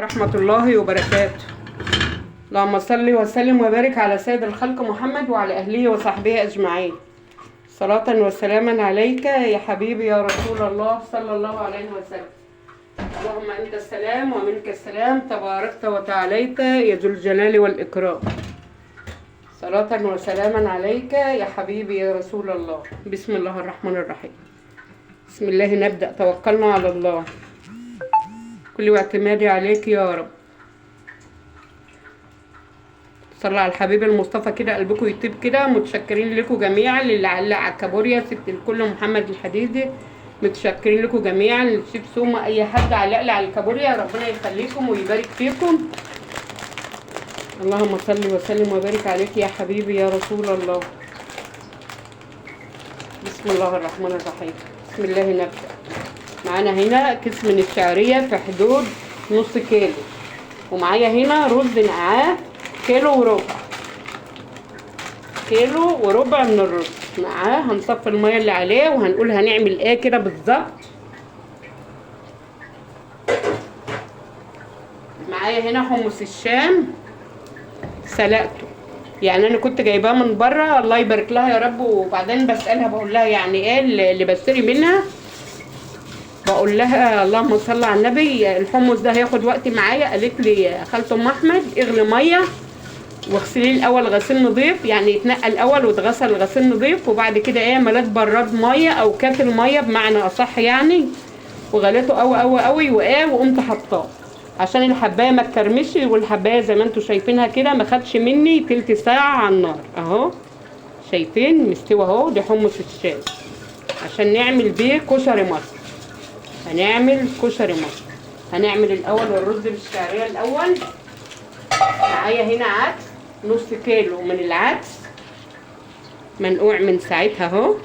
ورحمة الله وبركاته. اللهم صل وسلم وبارك على سيد الخلق محمد وعلى أهله وصحبه أجمعين. صلاة وسلاما عليك يا حبيبي يا رسول الله صلى الله عليه وسلم. اللهم أنت السلام ومنك السلام، تباركت وتعاليت يا ذو الجلال والإكرام. صلاة وسلاما عليك يا حبيبي يا رسول الله. بسم الله الرحمن الرحيم. بسم الله نبدأ، توكلنا على الله، كل واعتمادي عليك يا رب. صلى على الحبيب المصطفى كده، قلبكم يطيب كده. متشكرين لكم جميعا، للي علق على الكابوريا، ست الكل محمد الحديدي، متشكرين لكم جميعا. للشيف سوما، اي حد علق لي على الكابوريا، ربنا يخليكم ويبارك فيكم. اللهم صل وسلم وبارك عليك يا حبيبي يا رسول الله. بسم الله الرحمن الرحيم. بسم الله نبدأ. معانا هنا كيس من الشعرية في حدود نص كيلو، ومعايا هنا رز نقعاه كيلو وربع، كيلو وربع من الرز معاه. هنصفي المية اللي عليه وهنقول هنعمل ايه كده بالظبط. معايا هنا حمص الشام سلقته، يعني انا كنت جايباه من بره، الله يبارك لها يا رب. وبعدين بسألها بقول لها يعني ايه اللي بشتري منها، بقول لها اللهم صل على النبي، الحمص ده هياخد وقت معايا. قالت لي خالة ام احمد اغلي ميه واغسليه الاول غسيل نظيف، يعني يتنقى الاول واتغسل غسيل نظيف، وبعد كده ايه ملات براد ميه او كاتل ميه بمعنى اصح يعني، وغليته قوي قوي قوي وايه، وقمت حطاه عشان الحبايه ما تكرمش. والحبايه زي ما انتم شايفينها كده ما خدش مني تلت ساعه على النار اهو، شايفين مستوي اهو. ده حمص الشام عشان نعمل بيه كشري مصر. هنعمل كشري مصر. هنعمل الاول الرز بالشعريه الاول. معايا هنا عدس، نص كيلو من العدس منقوع من ساعتها اهو،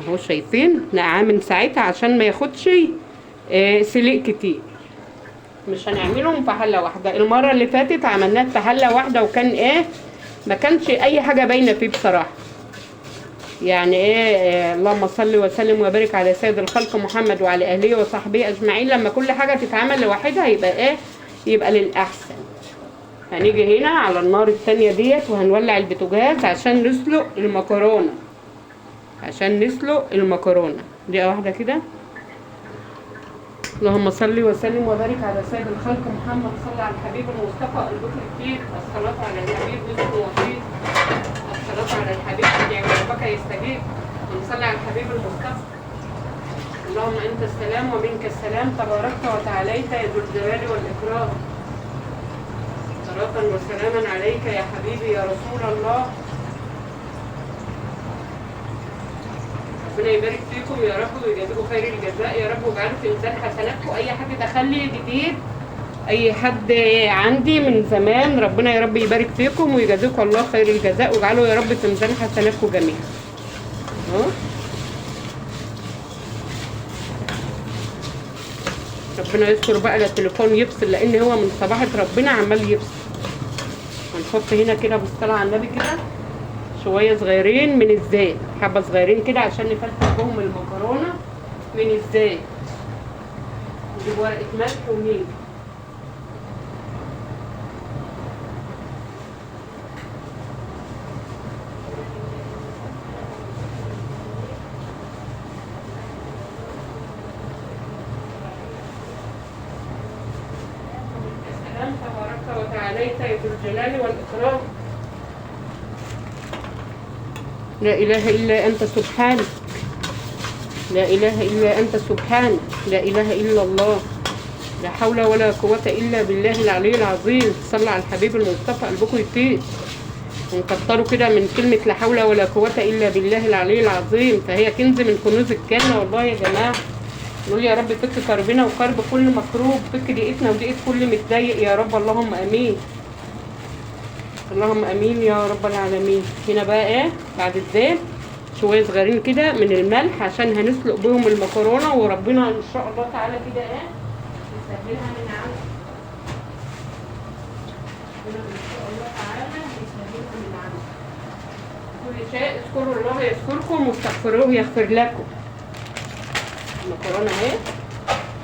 اهو شايفين نقعاه من ساعتها عشان ما ياخدش سلق كتير. مش هنعملهم في حله واحده. المره اللي فاتت عملناه في حله واحده وكان ايه، ما كانش اي حاجه باينه فيه بصراحه. يعني ايه اللهم صل وسلم وبارك على سيد الخلق محمد وعلى اهله وصحبه اجمعين. لما كل حاجه تتعمل لوحدها يبقى ايه، يبقى للاحسن. هنيجي هنا على النار التانية ديت وهنولع البوتاجاز عشان نسلق المكرونه، عشان نسلق المكرونه. دقيقه واحده كده. اللهم صل وسلم وبارك على سيد الخلق محمد. صل على الحبيب المصطفى قلبك كتير. الصلاه على الحبيب رزق وفير. الصلاه على الحبيب ادعي ربك يستجيب. ونصلي على الحبيب المصطفى. اللهم انت السلام ومنك السلام، تباركت وتعاليت يا ذو الجلال والاكرام. صلاة وسلاما عليك يا حبيبي يا رسول الله. ربنا يبارك فيكم يا رب ويجازيكم خير الجزاء يا رب، واجعله في ميزان حسناتكم. اي حد دخل لي جديد، اي حد عندي من زمان، ربنا يا رب يبارك فيكم ويجازيكم الله خير الجزاء، واجعله يا رب في ميزان حسناتكم جميعا. ربنا يستر بقى لا التليفون يفصل، لان هو من صباحة ربنا عمال يفصل. هنحط هنا كده بالصلاة على النبي كده شوية صغيرين من الزيت، حبة صغيرين كده عشان نفلفل بهم المكرونة من الزيت. نجيب ورقة ملح ونيجي تباركت وتعاليت يا ذو الجلال والإكرام. لا إله إلا أنت سبحانك، لا إله إلا أنت سبحانك، لا إله إلا الله، لا حول ولا قوة إلا بالله العلي العظيم. صلى على الحبيب المصطفى قلبكم يطيب. ونكتروا كده من كلمة لا حول ولا قوة إلا بالله العلي العظيم، فهي كنز من كنوز الجنة والله يا جماعة. نقول يا رب فك كربنا وكرب كل مكروب، فك ضيقتنا وضيقة كل متضايق يا رب، اللهم امين. اللهم امين يا رب العالمين. هنا بقى ايه بعد الزيت شويه صغيرين كده من الملح عشان هنسلق بهم المكرونه، وربنا ان شاء الله تعالى كده ايه يسهلها من عنده. ربنا ان شاء الله تعالى يسهلها من عنده. كل شيء اذكروا الله يذكركم واستغفروه يغفر لكم. المكرونه اهي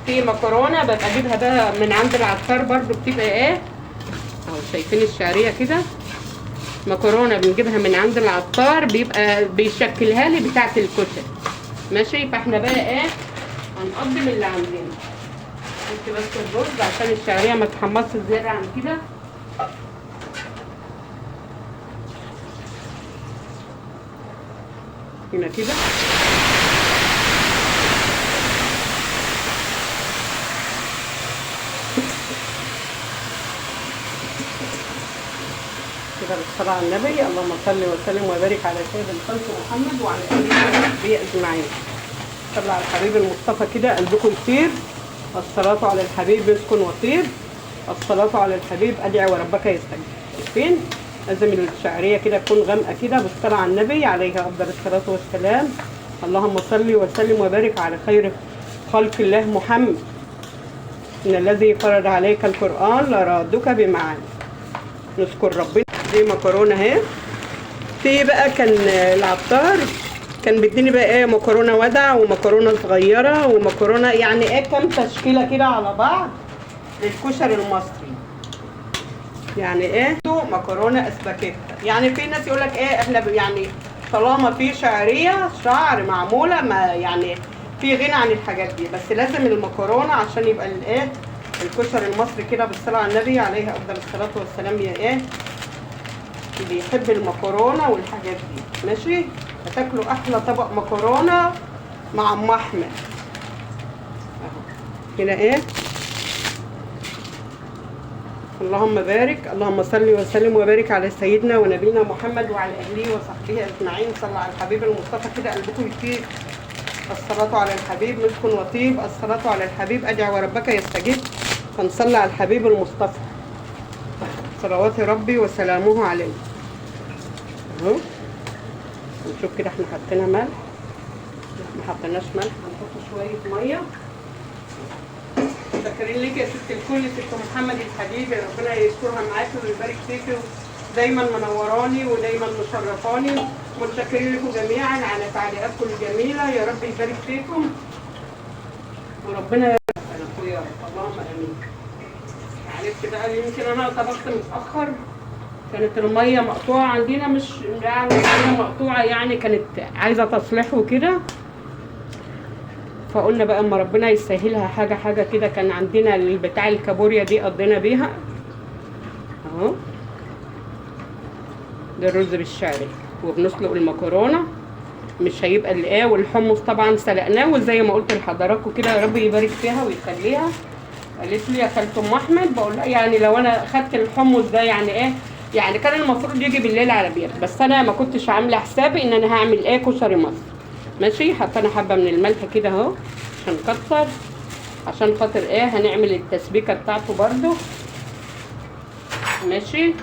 في مكرونه ببقى اجيبها بقى من عند العطار برضو، بتبقى ايه اهو شايفين الشعريه كده، مكرونه بنجيبها من عند العطار بيبقى بيشكلها لي بتاعه الكشري. ماشي، فاحنا بقى ايه هنقدم اللي عندنا. بس الرز عشان الشعريه ما تحمصش زياده عن كده. هنا كده كده بالصلاة على النبي. اللهم صل وسلم وبارك على سيد الخلق محمد وعلى آله وصحبه أجمعين. صل على الحبيب المصطفى كده قلبكم يطير. الصلاة على الحبيب يسكن وطيب. الصلاة على الحبيب أدعي وربك يستجيب. شايفين؟ لازم الشعرية كده تكون غامقة كده بالصلاة على النبي عليه أفضل الصلاة والسلام. اللهم صل وسلم وبارك على خير خلق الله محمد. إن الذي فرض عليك القرآن لرادك بمعاني. نذكر ربنا. دي مكرونة اهي. في بقى كان العطار كان بيديني بقى ايه مكرونة ودع ومكرونة صغيرة ومكرونة يعني ايه كام تشكيلة كده على بعض للكشري المصري. يعني ايه مكرونة اسباجيتا. يعني في ناس يقولك ايه احنا يعني طالما في شعرية شعر معمولة ما يعني في غنى عن الحاجات دي، بس لازم المكرونة عشان يبقى الايه الكشري المصري كده بالصلاة على النبي عليه افضل الصلاة والسلام. يا ايه اللي يحب المكرونة والحاجات دي ماشي هتاكلوا احلى طبق مكرونة مع ام احمد. اهو هنا ايه اللهم بارك. اللهم صل وسلم وبارك على سيدنا ونبينا محمد وعلى اهله وصحبه اجمعين. صلى على الحبيب المصطفى كده قلبكم يطيب. الصلاة على الحبيب مسكن وطيب. الصلاة على الحبيب ادعي وربك يستجيب. فنصلي على الحبيب المصطفى صلوات ربي وسلامه عليه. اهو نشوف كده احنا حطينا ملح. ما حطيناش ملح هنحط شوية مية. شاكرين ليك يا ست الكل ست محمد الحبيبه، ربنا يسترها معاكي ويبارك فيكي دايما منوراني ودايما مشرفاني. متشكرين لكم جميعا على تعليقاتكم الجميله، يا رب يبارك فيكم وربنا يرزقكم يا رب. اللهم امين. معلش بقى يمكن انا طبخت متاخر، كانت الميه مقطوعه عندنا مش يعني الميه مقطوعه يعني كانت عايزه تصليح وكده، فقلنا بقى اما ربنا يسهلها حاجه حاجه كده. كان عندنا البتاع الكابوريا دي قضينا بيها اهو. ده الرز بالشعري وبنسلق المكرونه مش هيبقى الايه. والحمص طبعا سلقناه وزي ما قلت لحضراتكم كده يا رب يبارك فيها ويخليها. قالت لي يا خالة ام احمد بقول لها يعني لو انا خدت الحمص ده يعني ايه يعني كان المفروض يجي بالليل على بيت، بس انا ما كنتش عامله حسابي ان انا هعمل ايه كشري مصر. ماشي حطينا حبه من الملح كده اهو عشان نكتر عشان خاطر ايه هنعمل التسبيكه بتاعته برده. ماشي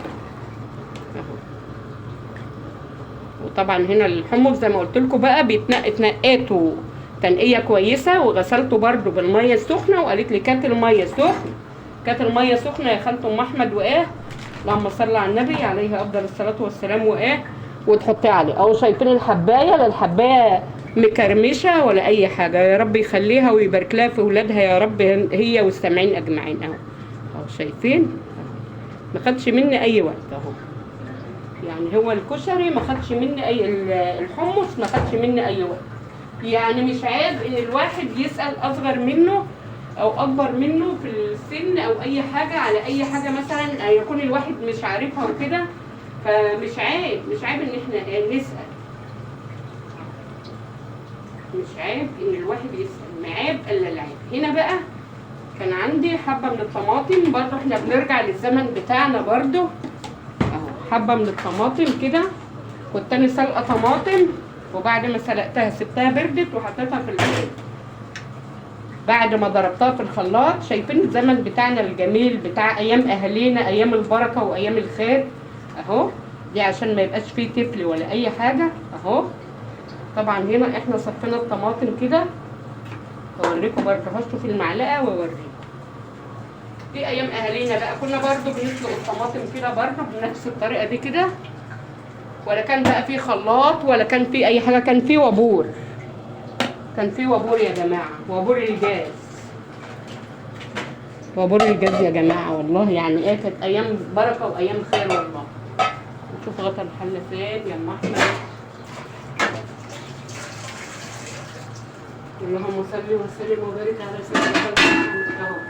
اهو. وطبعا هنا الحمص زي ما قلت لكم بقى اتنقيته تنقيه كويسه وغسلته برده بالميه السخنه. وقالت لي كانت الميه سخنه كانت الميه سخنه يا خالة ام احمد وايه اللهم صل على النبي عليه افضل الصلاه والسلام وايه وتحطيه عليه اهو. شايفين الحبايه؟ لا الحبايه مكرمشه ولا اي حاجه. يا رب يخليها ويبارك لها في اولادها يا رب هي والسامعين اجمعين اهو. اهو شايفين ما خدش مني اي وقت اهو. يعني هو الكشري ما خدش مني اي الحمص ما خدش مني اي وقت. يعني مش عيب ان الواحد يسال اصغر منه او اكبر منه في السن او اي حاجه على اي حاجه مثلا يكون الواحد مش عارفها وكده، فمش عيب ان احنا نسال. مش عيب ان الواحد يسال، ما عيب الا العيب. هنا بقى كان عندي حبه من الطماطم برضو احنا بنرجع للزمن بتاعنا برضو اهو. حبه من الطماطم كده كنت انا سلقه طماطم وبعد ما سلقتها سبتها بردت وحطيتها في الفرن بعد ما ضربتها في الخلاط. شايفين الزمن بتاعنا الجميل بتاع ايام اهالينا ايام البركه وايام الخير اهو. دي عشان ما يبقاش فيه تفل ولا اي حاجه اهو. طبعا هنا احنا صفينا الطماطم كده هوريكم برضه هحطه في المعلقه واوريكم. دي ايام اهالينا بقى كنا برضه بنسلق الطماطم كده برضه بنفس الطريقه دي كده، ولا كان بقى فيه خلاط ولا كان فيه اي حاجه. كان فيه وابور يا جماعه، وابور الجاز وبر الجد يا جماعه والله، يعني ايه كانت ايام بركه وايام خير والله. نشوف غطا الحله فين يا ام احمد. اللهم صل وسلم وبارك على سيدنا محمد.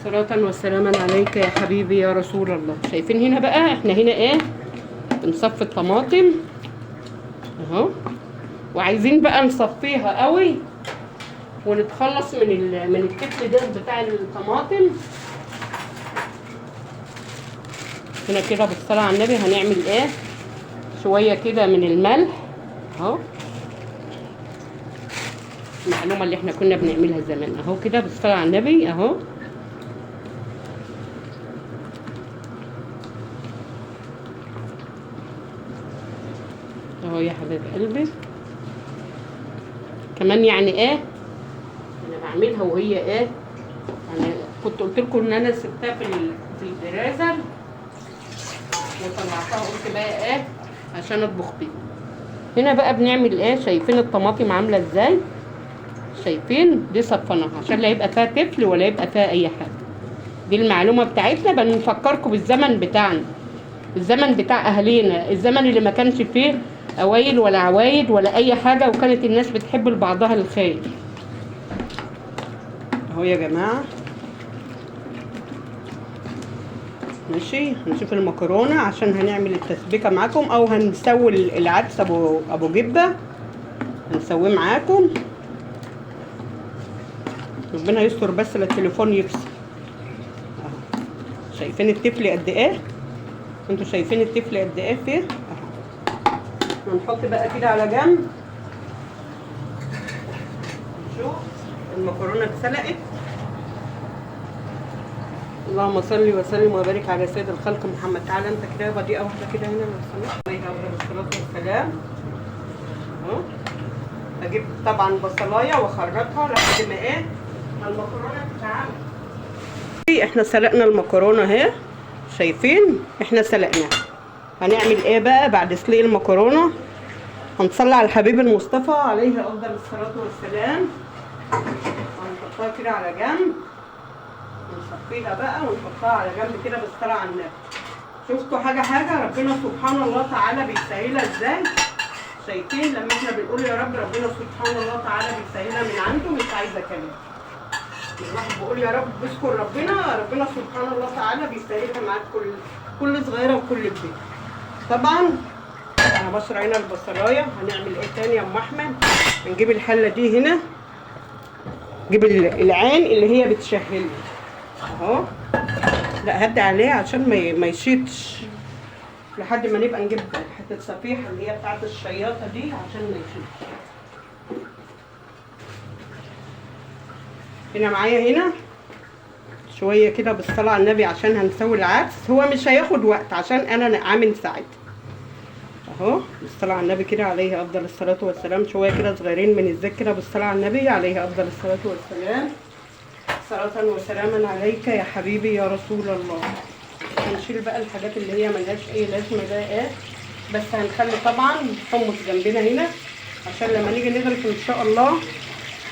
صلاة وسلاما عليك يا حبيبي يا رسول الله. شايفين هنا بقى احنا هنا ايه بنصفي الطماطم اهو، وعايزين بقى نصفيها قوي ونتخلص من الكتل ده بتاع الطماطم. هنا كده بالصلاة على النبي هنعمل ايه شوية كده من الملح اهو، المعلومة اللي احنا كنا بنعملها زمان اهو كده بالصلاة على النبي اهو. اهو يا حبيب قلبي. كمان يعني ايه انا بعملها وهي ايه، يعني كنت قلت لكم ان انا سبتها في الفريزر وطلعتها قلت بقى ايه عشان اطبخ بيها. هنا بقى بنعمل ايه، شايفين الطماطم عامله ازاي؟ شايفين دي صفناها عشان لا يبقى فيها تفل ولا يبقى فيها اي حاجه. دي المعلومه بتاعتنا، بنفكركم بالزمن بتاعنا، الزمن بتاع اهالينا، الزمن اللي ما كانش فيه قوايل ولا عوايد ولا اي حاجه، وكانت الناس بتحب لبعضها الخير. اهو يا جماعه ماشي. هنشوف المكرونه عشان هنعمل التسبيكه معاكم، او هنسوي العدس ابو جبه هنسويه معاكم. ربنا يستر بس لا التليفون يفصل. اهو شايفين التفل قد ايه؟ انتوا شايفين التفل قد ايه فيه؟ اهو هنحط بقى كده على جنب. شوف المكرونه اتسلقت. اللهم صل وسلم وبارك على سيد الخلق محمد. تعالى انت كده بدقيقه واحده كده هنا لو سمحت. عليه افضل الصلاه والسلام. اهو اجيب طبعا بصلايه واخرطها لحد ما ايه المكرونه تتعمل. احنا سلقنا المكرونه اهي، شايفين احنا سلقناها. هنعمل ايه بقى بعد سلق المكرونه؟ هنصلي على الحبيب المصطفى عليه افضل الصلاه والسلام. هنحطها كده على جنب ونصفيها بقى ونحطها على جنب كده بالصلاه على النبي. شفتوا حاجه ربنا سبحان الله تعالى بيسهلها ازاي؟ شايفين لما احنا بنقول يا رب ربنا سبحان الله تعالى بيسهلها من عنده، مش عايزه كلام. الواحد بيقول يا رب بذكر ربنا سبحان الله تعالى بيسهلها معاك كل صغيره وكل كبيره. طبعا انا بشرع هنا البصلايه. هنعمل ايه تاني يا ام احمد؟ هنجيب الحله دي هنا، نجيب العين اللي هي بتشهلها اهو. لا هدي عليها عشان ما يشيطش لحد ما نبقى نجيب حته صفيحه اللي هي بتاعت الشياطه دي عشان ما يشيطش. هنا معايا هنا شويه كده بالصلاه على النبي عشان هنسوي العدس. هو مش هياخد وقت عشان انا عامل ساعتها اهو. بالصلاه على النبي كده عليه افضل الصلاه والسلام. شويه كده صغيرين من الزيت كده بالصلاه على النبي عليه افضل الصلاه والسلام. صلاه وسلاما عليك يا حبيبي يا رسول الله. هنشيل بقى الحاجات اللي هي ملهاش اي لازمه ده ايه، بس هنخلي طبعا حمص جنبنا هنا عشان لما نيجي نغرف ان شاء الله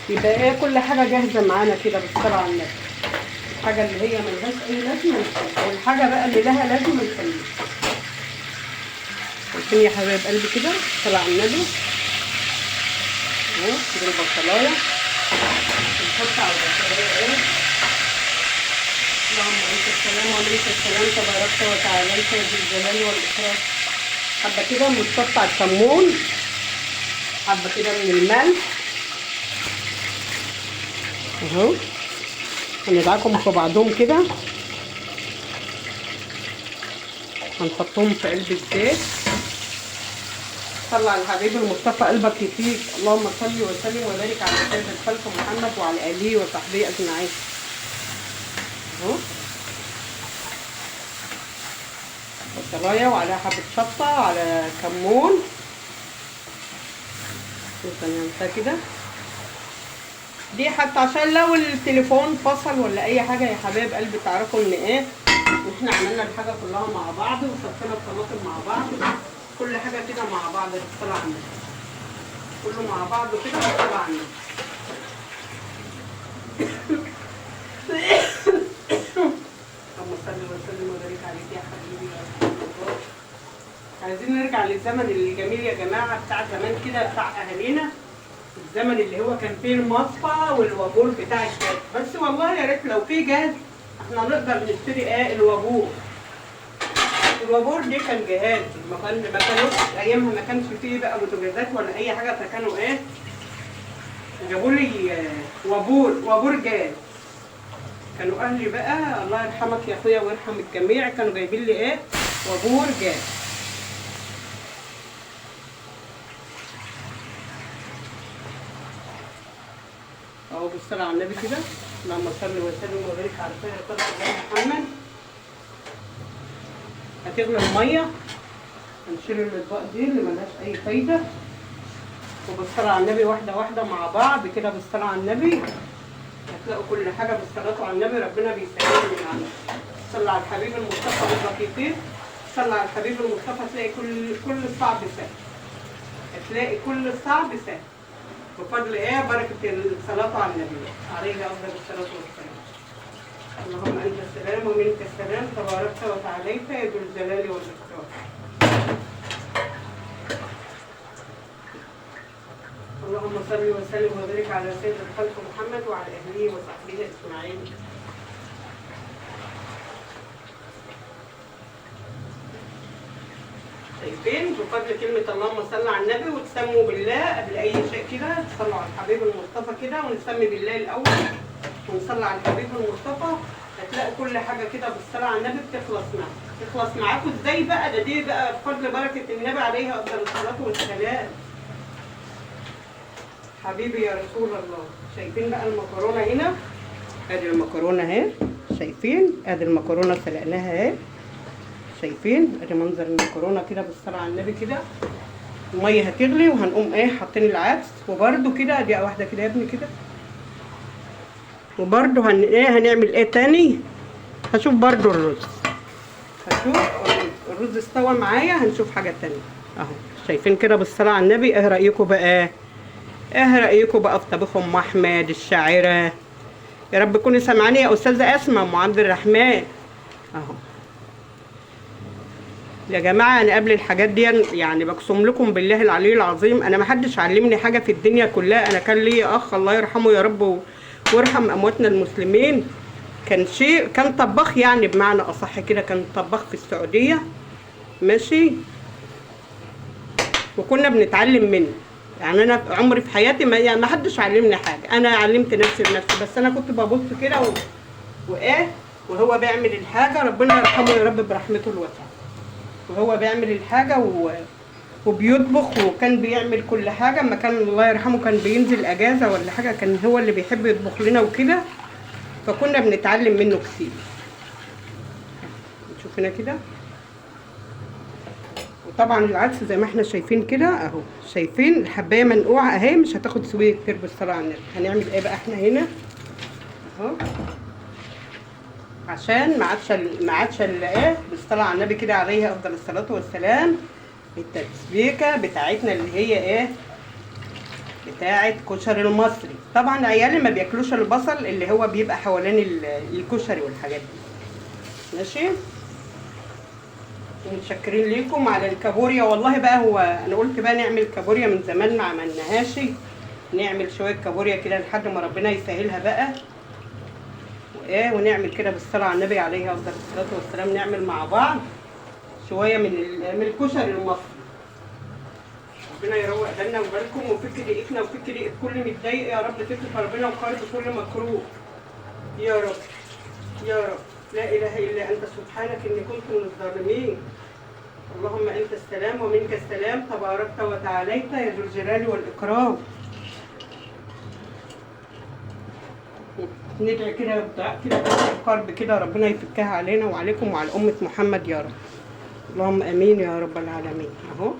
يبقى ايه كل حاجه جاهزه معانا كده بالصلاه على النبي. الحاجه اللي هي ملهاش اي لازمه نخليها، والحاجه بقى اللي لها لازمه نخليها. شايفين يا حبايب قلبي كده بالصلاه على النبي اهو. دي البصلايه نحط على البصلايه ايه، اللهم انت السلام ومنك السلام تباركت وتعاليت يا ذي الجلال والاكرام. حبه كده من قطع الكمون، حبه كده من الملح اهو. هندعكم في بعضهم كده، هنحطهم في قلب الزيت. صلى على الحبيب المصطفى قلبك يطيب. اللهم صل وسلم وبارك على سيد الخلق محمد وعلى اله وصحبه اجمعين اهو. بصلايه وعليها حبه شطه على كمون نعملها كده. دي حتى عشان لو التليفون فصل ولا اي حاجه يا حبايب قلبي تعرفوا ان ايه احنا عملنا الحاجه كلها مع بعض وصفينا الطماطم مع بعض، كل حاجه كده مع بعض بالصلاه على النبي، كله مع بعض كده بالصلاه على النبي. عايزين نرجع للزمن الجميل يا جماعه، بتاع زمان كده، بتاع اهالينا. الزمن اللي هو كان فيه المصفى والوابور بتاع الجاز. بس والله يا ريت لو في جاز احنا نقدر نشتري الوابور. الوابور دي كان جهاز، ما كانوش ايامها، ما كانش فيه بقى بوتاجازات ولا اي حاجه، فكانوا جابوا لي وابور جاز. كانوا اهلي بقى، الله يرحمك يا اخويا ويرحم الجميع، كانوا جايبين لي وابور جاز. اهو بالصلاه على النبي كده، اللهم صل وسلم وبارك على خير خلق الله محمد. هتغلي الميه، هنشيل الاطباق دي اللي ملهاش اي فايده، وبالصلاه على النبي واحده واحده مع بعض كده. بالصلاه على النبي هتلاقوا كل حاجه بالصلاه على النبي، ربنا بيسهل من عنده. صلى على الحبيب المصطفى بالرقيقين، صلى على الحبيب المصطفى، هتلاقي كل الصعب سهل، هتلاقي كل الصعب سهل بفضل بركه الصلاه على النبي عليه افضل الصلاه والسلام. اللهم انت السلام ومنك السلام، تباركت وتعاليت يا ذو الجلال والاكرام. اللهم صل وسلم وبارك على سيد الخلق محمد وعلى اهله وصحبه اجمعين. شايفين بفضل كلمة اللهم صل على النبي، وتسموا بالله قبل أي شيء كده، تصلوا على الحبيب المصطفى كده، ونسمي بالله الأول ونصلي على الحبيب المصطفى. هتلاقوا كل حاجة كده بالصلاة على النبي تخلص معاكم ازاي بقى؟ دي بقى بفضل بركة النبي عليه أفضل الصلاة والسلام. حبيبي يا رسول الله. شايفين بقى المكرونة هنا؟ ادي المكرونة اهي، شايفين؟ ادي المكرونة سلقناها اهي، شايفين؟ ادي منظر المكرونه كده بالصلاه على النبي كده. الميه هتغلي وهنقوم حاطين العدس، وبرده كده دقيقه واحده كده يا ابني كده. وبرده هنعمل تاني؟ هشوف برده الرز، هشوف الرز استوى معايا، هنشوف حاجه تانيه اهو. شايفين كده بالصلاه على النبي؟ ايه رايكم بقى؟ ايه رايكم بقى في طبيخ ام احمد الشاعره؟ يا رب تكوني سامعاني يا استاذه اسماء ام عبد الرحمن اهو. يا جماعه انا قبل الحاجات دي يعني بقسم لكم بالله العلي العظيم، انا ما حدش علمني حاجه في الدنيا كلها. انا كان لي اخ الله يرحمه يا رب ويرحم امواتنا المسلمين، كان طباخ يعني بمعنى اصح كده، كان طباخ في السعوديه ماشي، وكنا بنتعلم منه. يعني انا عمري في حياتي ما حدش علمني حاجه، انا علمت نفسي بنفسي. بس انا كنت ببص كده وهو بيعمل الحاجه، ربنا يرحمه يا رب برحمته الواسعه، وهو بيعمل الحاجة وبيطبخ، وكان بيعمل كل حاجة. اما كان الله يرحمه كان بينزل اجازة ولا حاجة، كان هو اللي بيحب يطبخ لنا وكده، فكنا بنتعلم منه كتير. نشوف هنا كده. وطبعا العدس زي ما احنا شايفين كده اهو، شايفين الحباية منقوعة اهي، مش هتاخد سوية كتير بالصلاة على النبي. هنعمل بقى احنا هنا اهو، عشان ما عادش بالصلاه على النبي كده عليه افضل الصلاه والسلام، التسبيكه بتاعتنا اللي هي بتاعه كشري المصري. طبعا عيالي ما بياكلوش البصل اللي هو بيبقى حوالين الكشري والحاجات دي ماشي. متشكرين ليكم على الكابوريا. والله بقى هو انا قلت بقى نعمل كابوريا من زمان ما عملناهاش، نعمل شويه كابوريا كده لحد ما ربنا يسهلها بقى، ونعمل كده بالصلاه على النبي عليه افضل الصلاه والسلام. نعمل مع بعض شويه من الكشري المصري. ربنا يروق بالنا وبالكم، وفك ضيقتنا وفك ضيقه كل متضايق يا رب، تكفي ربنا وخارج كل مكروه يا رب يا رب. لا اله الا انت سبحانك اني كنت من الظالمين. اللهم انت السلام ومنك السلام، تباركت وتعاليت يا ذو الجلال والاكرام. ندعي كده كده الكرب كده، ربنا يفكها علينا وعليكم وعلى أمة محمد يا رب. اللهم امين يا رب العالمين. اهو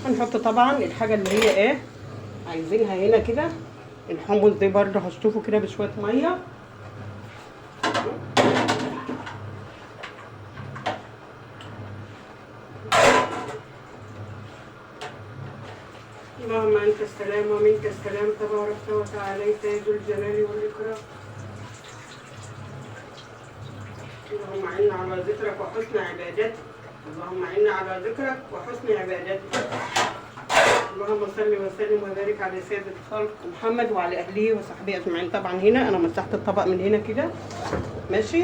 هنحط طبعا الحاجه اللي هي عايزينها هنا كده. الحمص دي برده هشطفه كده بشويه ميه. اللهم انت السلام ومنك السلام، تباركت وتعاليت يا ذو الجلال والاكرام. اللهم اعنا على ذكرك وحسن عبادتك. اللهم اعنا على ذكرك وحسن عبادتك. اللهم صل وسلم وبارك على سيد الخلق محمد وعلى اهله وصحبه اجمعين. طبعا هنا انا مسحت الطبق من هنا كده ماشي،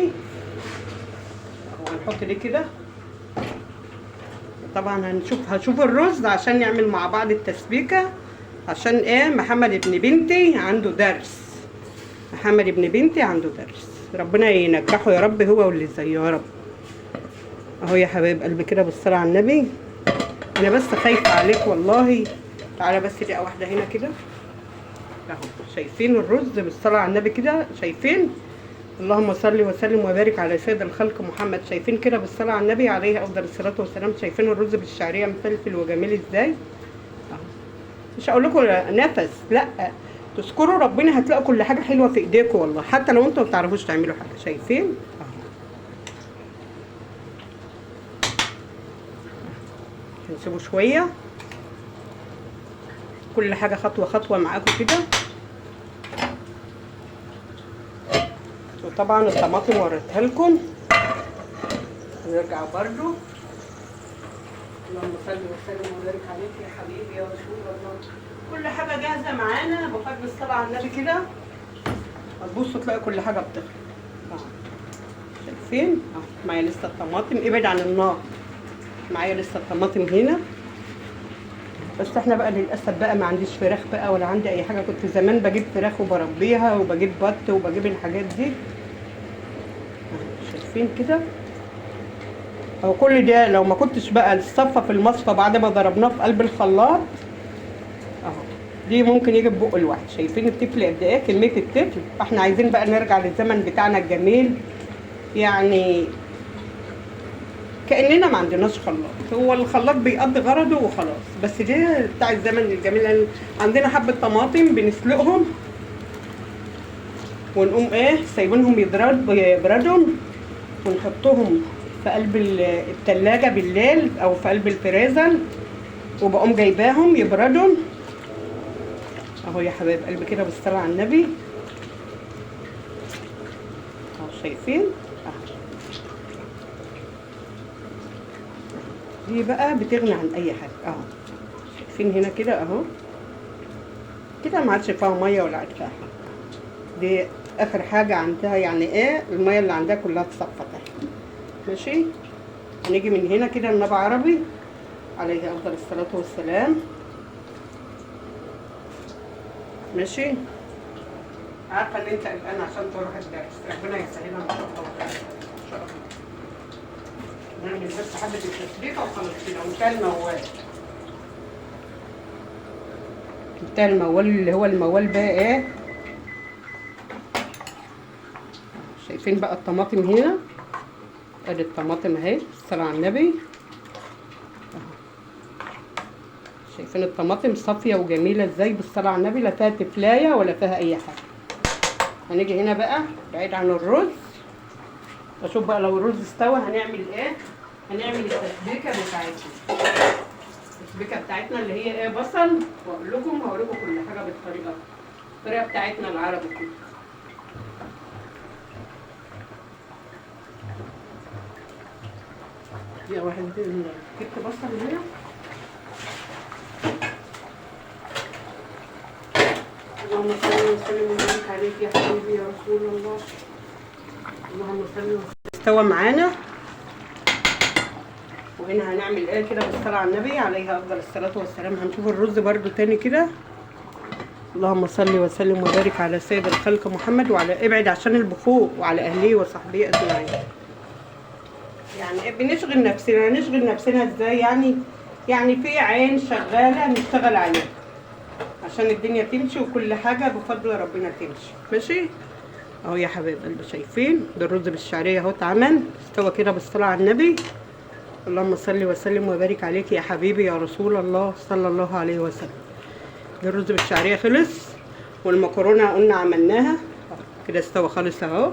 وهنحط دي كده. طبعا هشوف الرز عشان نعمل مع بعض التسبيكه، عشان ايه محمد ابن بنتي عنده درس. محمد ابن بنتي عنده درس، ربنا ينجحه يا رب هو واللي زيه يا رب. اهو يا حبايب قلبي كده بالصلاه على النبي. انا بس خايفه عليك والله. تعالى بس دقيقه واحده هنا كده اهو. شايفين الرز بالصلاه على النبي كده؟ شايفين؟ اللهم صل وسلم وبارك على سيد الخلق محمد. شايفين كده بالصلاه على النبي عليه افضل الصلاه والسلام؟ شايفين الرز بالشعريه مفلفل وجميل ازاي اهو. مش هقول لكم نفس، لا تذكروا ربنا هتلاقوا كل حاجه حلوه في ايديكم والله، حتى لو انتوا ما بتعرفوش تعملوا حاجه. شايفين اهو. هنسيبه شويه، كل حاجه خطوه خطوه معاكم كده. وطبعا الطماطم وريتها لكم. نرجع برضو. اللهم صل وسلم وبارك عليك يا حبيبي يا رسول الله. كل حاجه جاهزه معانا بفضل الصلاه على النبي كده. هتبصوا تلاقي كل حاجه بتخلص. شايفين اهو. معايا لسه الطماطم، ابعد عن النار. معايا لسه الطماطم هنا، بس احنا بقى للاسف بقى ما عنديش فراخ بقى ولا عندي اي حاجه. كنت زمان بجيب فراخ وبربيها وبجيب بط وبجيب الحاجات دي. شايفين كده اهو. كل ده لو ما كنتش بقى الصفه في المصفى بعد ما ضربناه في قلب الخلاط اهو، دي ممكن يجي في بق الواحد. شايفين التفل قد ايه كميه التفل؟ فاحنا عايزين بقى نرجع للزمن بتاعنا الجميل، يعني كأننا ما عندناش خلاط. هو الخلاط بيقضي غرضه وخلاص، بس ده بتاع الزمن الجميل. عندنا حبة طماطم بنسلقهم ونقوم ايه سايبينهم يبردوا ونحطهم في قلب التلاجة بالليل او في قلب الفريزر، وبقوم جايباهم يبردوا اهو يا حبايب قلبي كده بالصلاة على النبي اهو. شايفين اهو. دي بقى بتغني عن اي حاجه اهو. شايفين هنا كده اهو كده ما عادش فيها ميه ولا عاد فيها حاجه. دي اخر حاجه عندها، يعني ايه الميه اللي عندها كلها اتصفت ماشي. هنيجي من هنا كده النبي عربي عليه افضل الصلاه والسلام ماشي. عارفه ان انت قلقان عشان تروح الدرس، ربنا يسهلها ان شاء الله ان شاء الله. نعمل بس حبة التسبيكة وخلاص كده. وانتهى الموال، انتهى الموال اللي هو الموال بقى ايه. شايفين بقى الطماطم هنا؟ ادي الطماطم اهي الصلاة على النبي اهو. شايفين الطماطم صافية وجميلة ازاي بالصلاة على النبي؟ لا فيها تفلاية ولا فيها اي حاجة. هنيجي هنا بقى بعيد عن الرز، اشوف بقى لو الرز استوى هنعمل ايه. هنعمل التسبيكه بتاعتنا. التسبيكه بتاعتنا اللي هي ايه بصل، واقول لكم هوريكم كل حاجه الطريقه بتاعتنا العربي كده. دي واحد جبت بصل هنا اللهم صل وسلم وبارك عليك يا حبيبي يا رسول الله. اللهم صل وسلم. استوى معانا. وهنا هنعمل ايه كده بالصلاه على النبي عليه افضل الصلاه والسلام. هنشوف الرز برده تاني كده. اللهم صل وسلم وبارك على سيد الخلق محمد وعلى ابعد عشان البخور وعلى اهله وصحبه اجمعين. يعني بنشغل نفسنا. نشغل نفسنا ازاي يعني في عين شغاله نشتغل عليها عشان الدنيا تمشي وكل حاجه بفضل ربنا تمشي ماشي اهو يا حبايب قلبي. شايفين ده الرز بالشعريه اهو اتعمل استوى كده بالصلاه على النبي. اللهم صل وسلم وبارك عليك يا حبيبي يا رسول الله صلى الله عليه وسلم. ده الرز بالشعريه خلص، والمكرونه قلنا عملناها كده استوى خالص اهو.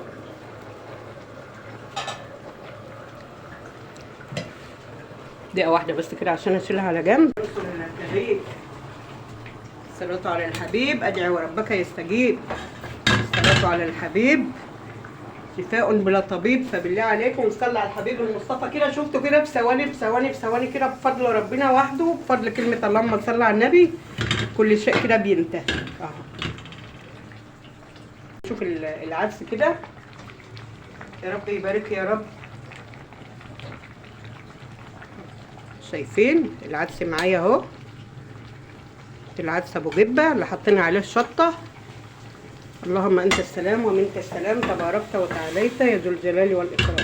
دقيقه واحده بس كده عشان اشيلها على جنب. الصلاة على الحبيب. ادعي وربك يستجيب. الصلاة على الحبيب. شفاء بلا طبيب. فبالله عليكم صلى على الحبيب المصطفى كده. شفتوا كده بثواني كده بفضل ربنا وحده، بفضل كلمة اللهم صل على النبي كل شيء كده بينتهي اهو. شوف العدس كده، يا رب يبارك يا رب. شايفين العدس معايا اهو، العدس ابو جبه اللي حطينا عليه الشطه. اللهم انت السلام ومنك السلام، تباركت وتعاليت يا ذو الجلال والاكرام.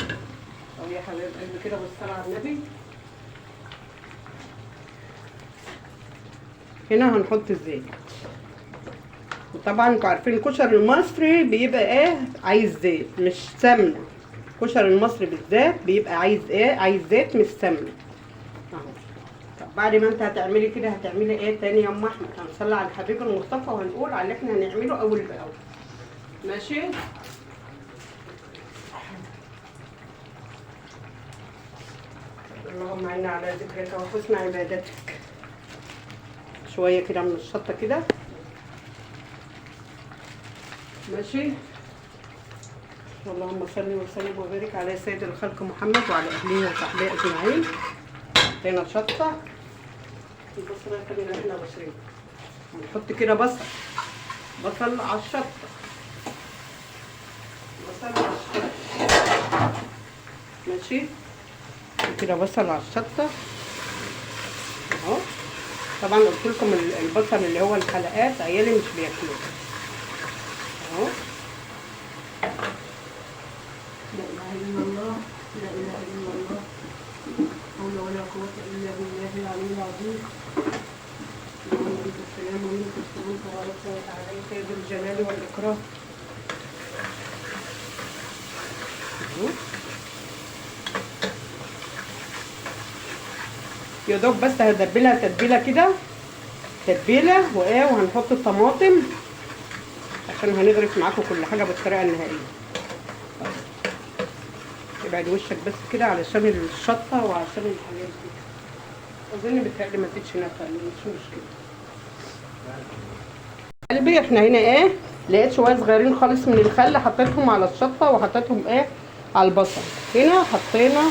اهو يا حبايب قلبي كده بالصلاه على النبي. هنا هنحط الزيت. وطبعا انتوا عارفين الكشري المصري بيبقى ايه؟ عايز زيت مش سمنه. الكشري المصري بالذات بيبقى عايز ايه؟ عايز زيت مش سمنه اهو. طب بعد ما انت هتعملي كده هتعملي ايه تاني يا ام احمد؟ هنصلي على الحبيب المصطفى وهنقول على اللي احنا هنعمله اول باول. ماشي. اللهم اعنا على ذكرك وحسن عبادتك. شويه كده من الشطه كده. ماشي. اللهم صل وسلم وبارك على سيد الخلق محمد وعلى اهله وصحبه اجمعين. حطينا شطه. البصله خلينا احنا بشرين. هنحط كده بصل على الشطه. ماشي كده بصل على الشطه اهو. طبعا قلت لكم البصل اللي هو الحلقات عيالي مش بياكلوه اهو. لا اله الا الله، لا اله الا الله، حول ولا قوه الا بالله العلي العظيم. اللهم انت السلام ومنك السلام، تبارك وتعالى يا ذو الجلال والاكرام. يا دوب بس هدبلها تتبيله كده، تتبيله وايه، وهنحط الطماطم عشان هنغرف معاكم كل حاجه بالطريقه النهائيه. ابعد وشك بس كده علشان الشطه وعشان الحاجات دي. اظن بتهيألي ما فيش نفع، مش مشكله. قلبي احنا هنا ايه، لقيت شويه صغيرين خالص من الخل حطيتهم على الشطه وحطيتهم ايه على البصل. هنا حطينا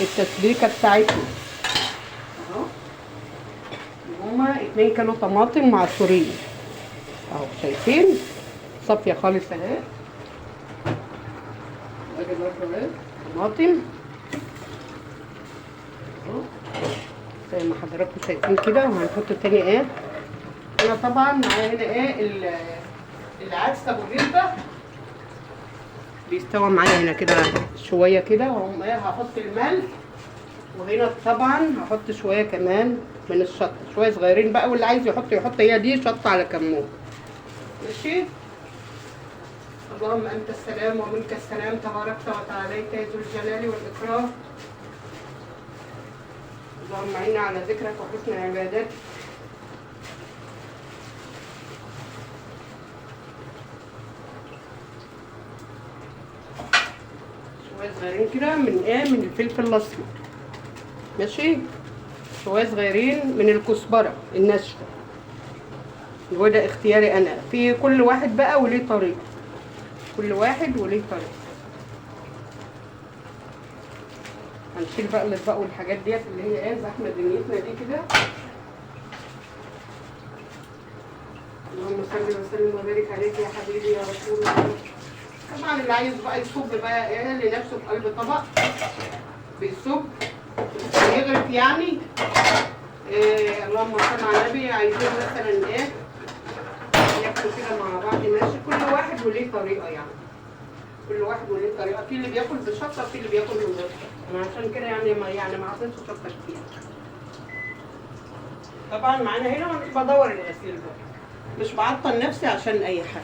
التسبيكه بتاعتنا اهو، هما 2 كيلو طماطم معصورين اهو. شايفين صافيه خالص اهي. ادي برضه اهي طماطم اهو زي ما حضراتكم شايفين كده. وهنحط تاني ايه، انا طبعا معايا هنا ايه العدس ابو جبه بيستوى معايا هنا كده شويه كده. وهم ايه هحط الملح، وهنا طبعا هحط شويه كمان من الشطه، شويه صغيرين بقى، واللي عايز يحط. هي دي شطه على كمون. ماشي. اللهم انت السلام ومنك السلام، تباركت وتعاليت يا ذو الجلال والاكرام. اللهم اعنا على ذكرك وحسن عبادتك. شويه صغيرين كده من ايه، من الفلفل الاسمر. ماشي. شويه صغيرين من الكزبره الناشفه، وده اختياري انا. في كل واحد بقى وليه طريقه، كل واحد وليه طريقه. هنشيل بقى الاطباق والحاجات ديت اللي هي ايه زحمه دنيتنا دي كده. اللهم صل وسلم وبارك عليك يا حبيبي يا رسول الله. طبعا اللي عايز بقى يصب بقى ايه لنفسه في قلب طبق بيصب يغرف يعني. اللهم صل على النبي. عايزين مثلا ايه ياكلوا كده مع بعض ماشي. كل واحد وليه طريقه يعني، كل واحد وليه طريقه. في اللي بياكل بشطه، في اللي بياكل من غير شطه. انا عشان كده يعني ما حطيتش شطه كتير. طبعا معانا هنا مش بدور الغسيل بقى، مش بعطل نفسي عشان اي حاجه.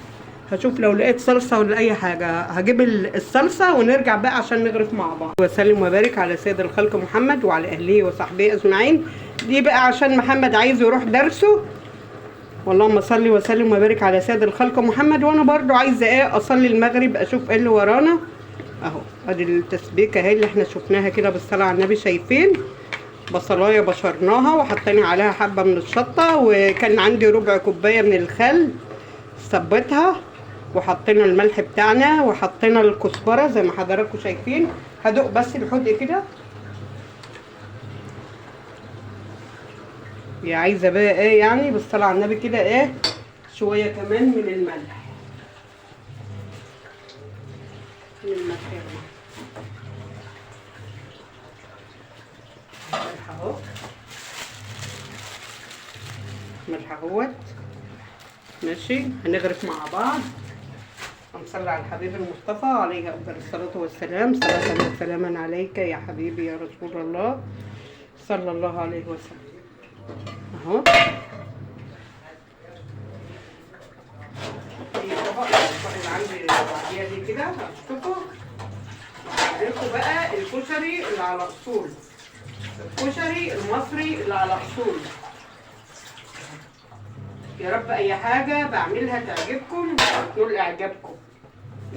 هشوف لو لقيت صلصه ولا اي حاجه هجيب الصلصه ونرجع بقى عشان نغرف مع بعض. وسلم وبارك على سيد الخلق محمد وعلى اهله وصحبه اجمعين. دي بقى عشان محمد عايز يروح درسه. اللهم صل وسلم وبارك على سيد الخلق محمد. وانا برضو عايزه ايه اصلي المغرب، اشوف ايه اللي ورانا اهو. ادي التسبيكه اهي اللي احنا شفناها كده بالصلاه على النبي. شايفين بصلايه بشرناها وحطينا عليها حبه من الشطه، وكان عندي ربع كوبايه من الخل صبيتها وحطينا الملح بتاعنا وحطينا الكزبره زي ما حضراتكم شايفين. هدوق بس الحدق كده. يا عايزه بقى ايه يعني بالصلاه على النبي كده ايه شويه كمان من الملح. من الملح يا جماعه. ملح اهو، ملح اهوت ماشي. هنغرف مع بعض. ونصلي على الحبيب المصطفى عليه افضل الصلاه والسلام. صلاه وسلاما عليك يا حبيبي يا رسول الله صلى الله عليه وسلم. اهو الطبق اللي عندي بعديها دي كده هشطفه. وهعملكوا بقى الكشري اللي على اصول، الكشري المصري اللي على اصول. يا رب اي حاجه بعملها تعجبكم وتنول اعجابكم.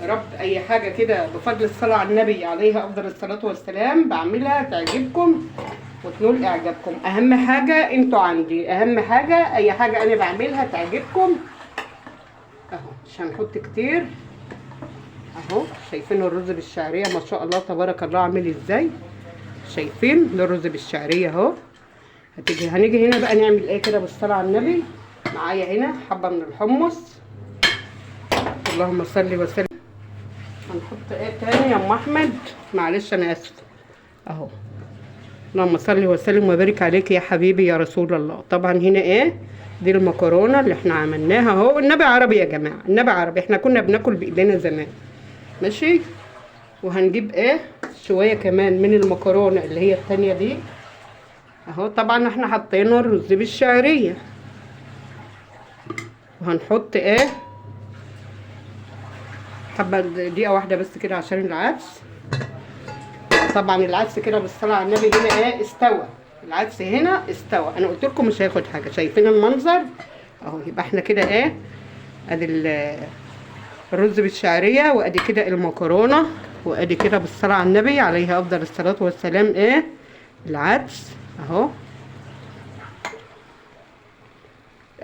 يا رب اي حاجه كده بفضل الصلاه على النبي عليه افضل الصلاه والسلام بعملها تعجبكم وتنول اعجابكم. اهم حاجه انتوا عندي، اهم حاجه اي حاجه انا بعملها تعجبكم. اهو مش هنحط كتير. اهو شايفين الرز بالشعريه ما شاء الله تبارك الله عامل ازاي. شايفين ده الرز بالشعريه اهو. هنيجي هنا بقى نعمل ايه كده بالصلاه على النبي. معايا هنا حبه من الحمص. اللهم صل وسلم. هنحط ايه تاني يا ام احمد؟ معلش انا اسفه. اهو اللهم صل وسلم وبارك عليك يا حبيبي يا رسول الله. طبعا هنا ايه دي المكرونه اللي احنا عملناها اهو. النبي عربي يا جماعه، النبي عربي. احنا كنا بناكل بايدينا زمان ماشي. وهنجيب ايه شويه كمان من المكرونه اللي هي التانيه دي اهو. طبعا احنا حطينا الرز بالشعريه. وهنحط ايه حبه دقيقه واحده بس كده عشان العدس. طبعا العدس كده بالصلاه على النبي هنا ايه استوى. العدس هنا استوى. انا قلت لكم مش هياخد حاجه. شايفين المنظر اهو. يبقى احنا كده ايه ادي الرز بالشعريه وادي كده المكرونه وادي كده بالصلاه على النبي عليه افضل الصلاه والسلام ايه العدس اهو.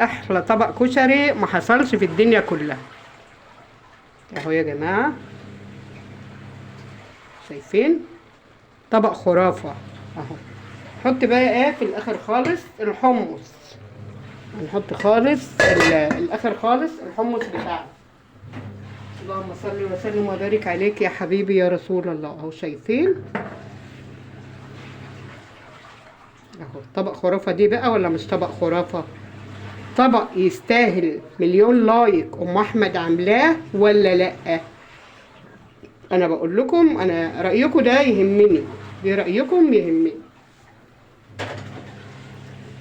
احلى طبق كشري ما حصلش في الدنيا كلها اهو يا جماعه. شايفين طبق خرافه اهو. نحط بقى ايه في الاخر خالص الحمص. هنحط خالص الاخر خالص الحمص بتاعنا. اللهم صل وسلم وبارك عليك يا حبيبي يا رسول الله اهو. شايفين اهو. طبق خرافه دي بقى ولا مش طبق خرافه؟ طبق يستاهل مليون لايك ام احمد عاملاه ولا لا؟ انا بقول لكم انا رايكم ده يهمني. دي رايكم يهمني.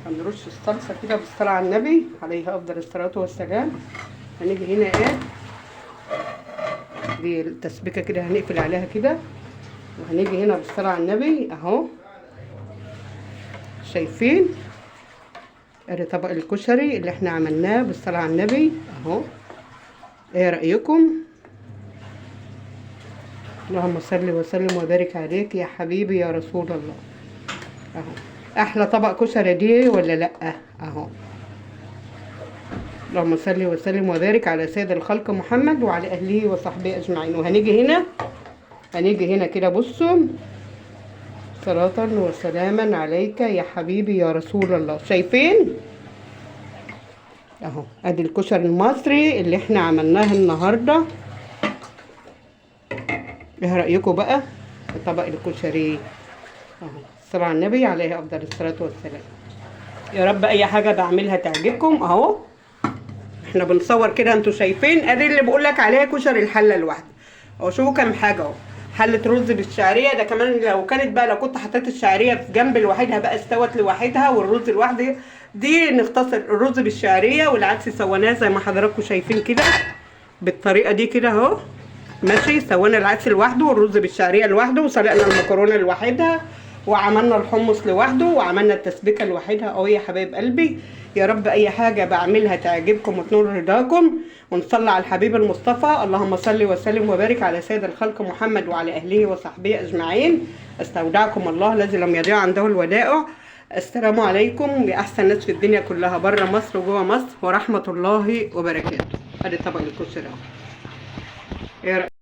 هنرش الصلصه كده بالصلاه على النبي عليه افضل الصلاه والسلام. هنيجي هنا ايه دي التسبيكه كده هنقفل عليها كده. وهنيجي هنا بالصلاه على النبي اهو. شايفين ادي طبق الكشري اللي احنا عملناه بالصلاه على النبي اهو. ايه رايكم؟ اللهم صل وسلم وبارك عليك يا حبيبي يا رسول الله اهو. احلى طبق كشري دي ولا لا اهو. اللهم صل وسلم وبارك على سيد الخلق محمد وعلى اهله وصحبه اجمعين. وهنيجي هنا كده بصوا صلاة وسلاما عليك يا حبيبي يا رسول الله. شايفين اهو ادي الكشري المصري اللي احنا عملناه النهارده. ايه رايكم بقى في طبق الكشري اهو. الصلاه على النبي عليه افضل الصلاه والسلام. يا رب اي حاجه بعملها تعجبكم اهو. احنا بنصور كده انتوا شايفين ادي اللي بقول لك عليها كشري الحله الواحده اهو. شوفوا كام حاجه اهو. حله رز بالشعريه ده كمان لو كانت بقى لو كنت حطيت الشعريه في جنب لوحدها بقى استوت لوحدها والرز لوحده. دي نختصر الرز بالشعريه والعدس سويناه زي ما حضراتكم شايفين كده بالطريقه دي كده اهو ماشي. سوينا العدس لوحده والرز بالشعريه لوحده وسلقنا المكرونه لوحدها وعملنا الحمص لوحده وعملنا التسبيكه لوحدها اهو يا حبايب قلبي. يا رب اي حاجه بعملها تعجبكم وتنور رضاكم. ونصلي على الحبيب المصطفى. اللهم صل وسلم وبارك على سيد الخلق محمد وعلى اهله وصحبه اجمعين. استودعكم الله الذي لم يضيع عنده الودائع. السلام عليكم يا احسن ناس في الدنيا كلها بره مصر وجوه مصر ورحمه الله وبركاته. ادي طبق الكشري اهو. ايه رأيك؟